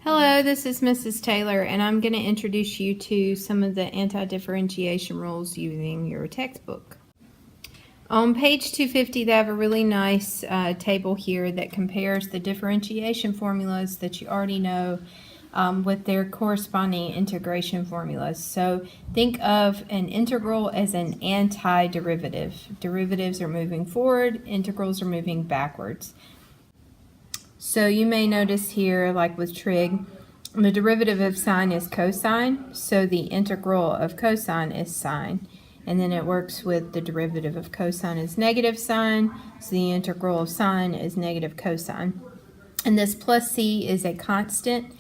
Hello, this is Mrs. Taylor, and I'm going to introduce you to some of the anti-differentiation rules using your textbook. On page 250, they have a really nice table here that compares the differentiation formulas that you already know with their corresponding integration formulas. So think of an integral as an antiderivative. Derivatives are moving forward, integrals are moving backwards. So you may notice here, like with trig, the derivative of sine is cosine, so the integral of cosine is sine. And then it works with the derivative of cosine is negative sine, so the integral of sine is negative cosine. And this plus c is a constant.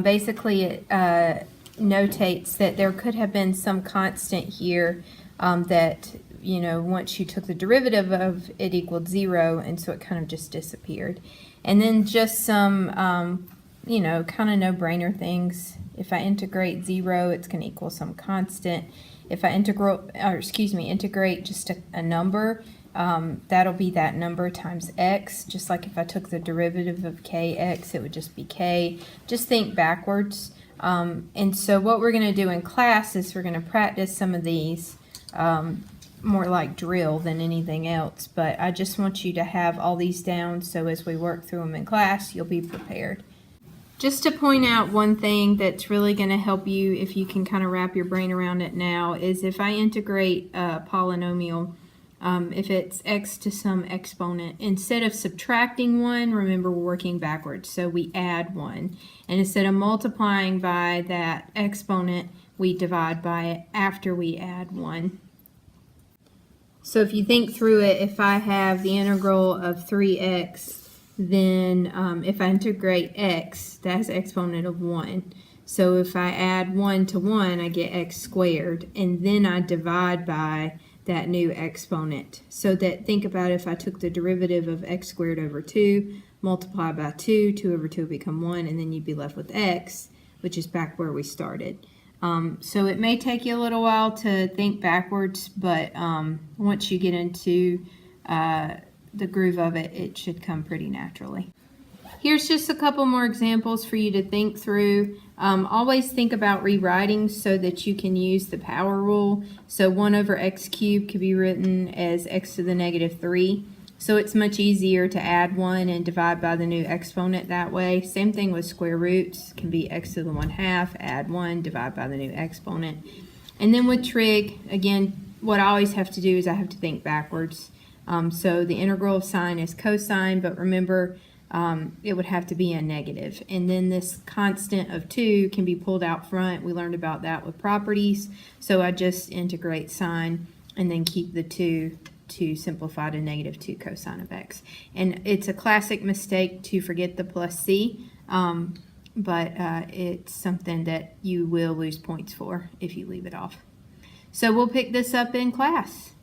Basically, it notates that there could have been some constant here that, you know, once you took the derivative of it equaled 0, and so it kind of just disappeared. And then just some, you know, kind of no-brainer things. If I integrate 0, it's going to equal some constant. If I integrate just a number, that'll be that number times x. Just like if I took the derivative of kx, it would just be k. Just think backwards. And so what we're going to do in class is we're going to practice some of these, more like drill than anything else. But I just want you to have all these down so as we work through them in class, you'll be prepared. Just to point out one thing that's really going to help you if you can kind of wrap your brain around it now is if I integrate a polynomial, if it's x to some exponent, instead of subtracting 1, remember we're working backwards, so we add 1. And instead of multiplying by that exponent, we divide by it after we add 1. So if you think through it, if I have the integral of 3x, then if I integrate x, that's exponent of 1. So if I add 1 to 1, I get x squared, and then I divide by that new exponent. So that, think about if I took the derivative of x squared over 2, multiply by 2, 2 over 2 will become 1, and then you'd be left with x, which is back where we started. So it may take you a little while to think backwards, but once you get into the groove of it, it should come pretty naturally. Here's just a couple more examples for you to think through. Always think about rewriting so that you can use the power rule. So 1 over x cubed could be written as x to the negative 3. So it's much easier to add 1 and divide by the new exponent that way. Same thing with square roots. Can be x to the 1/2, add 1, divide by the new exponent. And then with trig, again, what I always have to do is I have to think backwards. So the integral of sine is cosine, but remember it would have to be a negative. And then this constant of 2 can be pulled out front. We learned about that with properties. So I just integrate sine and then keep the 2 to simplify to negative 2 cosine of x. And it's a classic mistake to forget the plus c, but it's something that you will lose points for if you leave it off. So we'll pick this up in class.